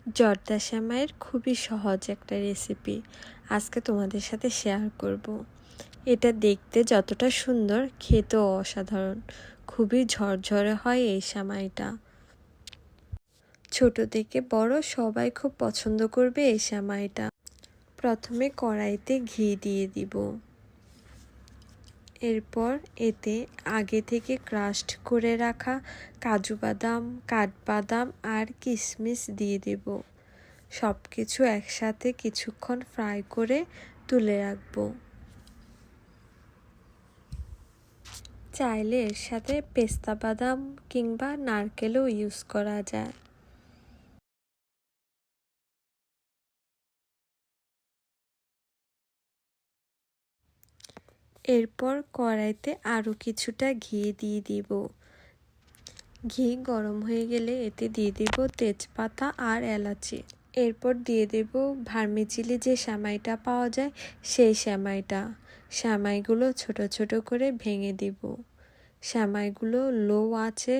জর্দা সেমাইয়ের খুবই সহজ একটা রেসিপি আজকে তোমাদের সাথে শেয়ার করব। এটা দেখতে যতটা সুন্দর, খেতেও অসাধারণ। খুবই ঝরঝরে হয় এই সেমাইটা। ছোট থেকে বড় সবাই খুব পছন্দ করবে এই সেমাইটা। প্রথমে কড়াইতে ঘি দিয়ে দিব। এরপর এতে আগে থেকে ক্রাশড করে রাখা কাজু বাদাম, কাঠবাদাম আর কিশমিশ দিয়ে দেব। সব কিছু একসাথে কিছুক্ষণ ফ্রাই করে তুলে রাখবো। চাইলে এর সাথে পেস্তা বাদাম কিংবা নারকেলও ইউজ করা যায়। এরপর কড়াইতে আরও কিছুটা ঘি দিয়ে দিব। ঘি গরম হয়ে গেলে এতে দিয়ে দেব তেজপাতা আর এলাচি। এরপর দিয়ে দেব ভার্মিচিলি যে সেমাইটা পাওয়া যায় সেই সেমাইটা। সেমাইগুলো ছোট ছোট করে ভেঙে দিব। সেমাইগুলো লো আঁচে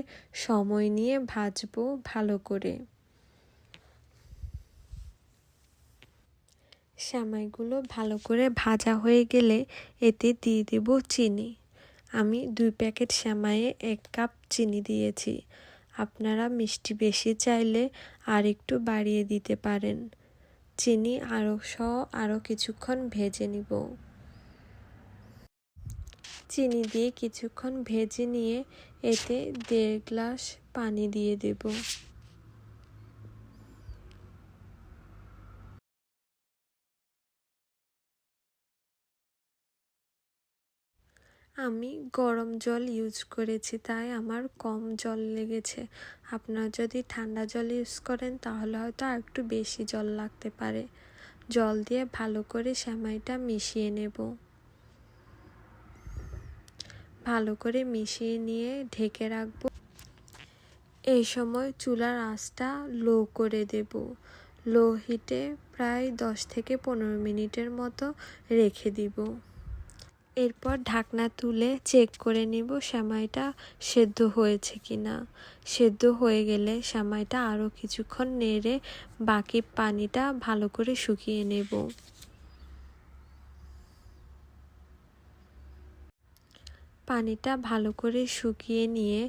সময় নিয়ে ভাজবো ভালো করে। সেমাইগুলো ভালো করে ভাজা হয়ে গেলে এতে দিয়ে দেব চিনি। আমি 2 প্যাকেট সেমাইয়ে 1 কাপ চিনি দিয়েছি। আপনারা মিষ্টি বেশি চাইলে আর একটু বাড়িয়ে দিতে পারেন। চিনি আরও কিছুক্ষণ ভেজে নিব। চিনি দিয়ে কিছুক্ষণ ভেজে নিয়ে এতে 1.5 গ্লাস পানি দিয়ে দেব। আমি গরম জল ইউজ করেছি, তাই আমার কম জল লেগেছে। আপনারা যদি ঠান্ডা জল ইউজ করেন তাহলে হয়তো আর একটু বেশি জল লাগতে পারে। জল দিয়ে ভালো করে সেমাইটা মিশিয়ে নেব। ভালো করে মিশিয়ে নিয়ে ঢেকে রাখবো। এই সময় চুলার আঁচটা লো করে দেব। লো হিটে প্রায় 10 থেকে 15 মিনিটের মতো রেখে দিব। এরপর ঢাকনা তুলে চেক করে নিব সেমাইটা সেদ্ধ হয়েছে কিনা। সেদ্ধ হয়ে গেলে সেমাইটা আরও কিছুক্ষণ নেড়ে বাকি পানিটা ভালো করে শুকিয়ে নেব। পানিটা ভালো করে শুকিয়ে নিয়ে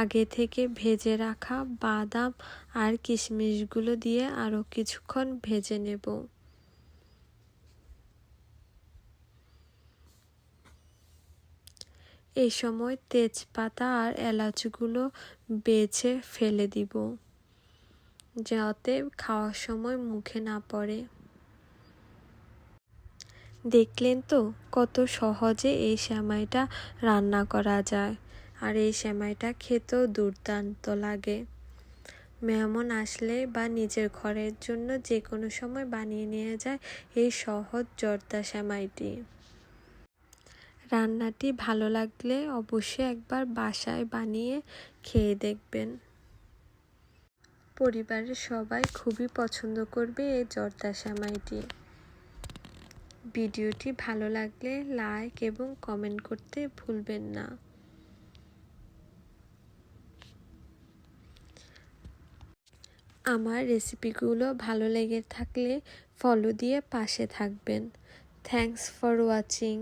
আগে থেকে ভেজে রাখা বাদাম আর কিশমিশগুলো দিয়ে আরও কিছুক্ষণ ভেজে নেব। এই সময় তেজপাতা আর এলাচগুলো বেছে ফেলে দিব, যাতে খাওয়ার সময় মুখে না পড়ে। দেখলেন তো কত সহজে এই সেমাইটা রান্না করা যায়। আর এই সেমাইটা খেতেও দুর্দান্ত লাগে। মেহমান আসলে বা নিজের ঘরের জন্য যে কোনো সময় বানিয়ে নিয়ে যায় এই সহজ জর্দা সেমাইটি। রান্নাটি ভালো লাগলে অবশ্যই একবার বাসায় বানিয়ে খেয়ে দেখবেন। পরিবারের সবাই খুবই পছন্দ করবে এই জর্দা সেমাইটি। ভিডিওটি ভালো লাগলে লাইক এবং কমেন্ট করতে ভুলবেন না। আমার রেসিপিগুলো ভালো লেগে থাকলে ফলো দিয়ে পাশে থাকবেন। Thanks for watching.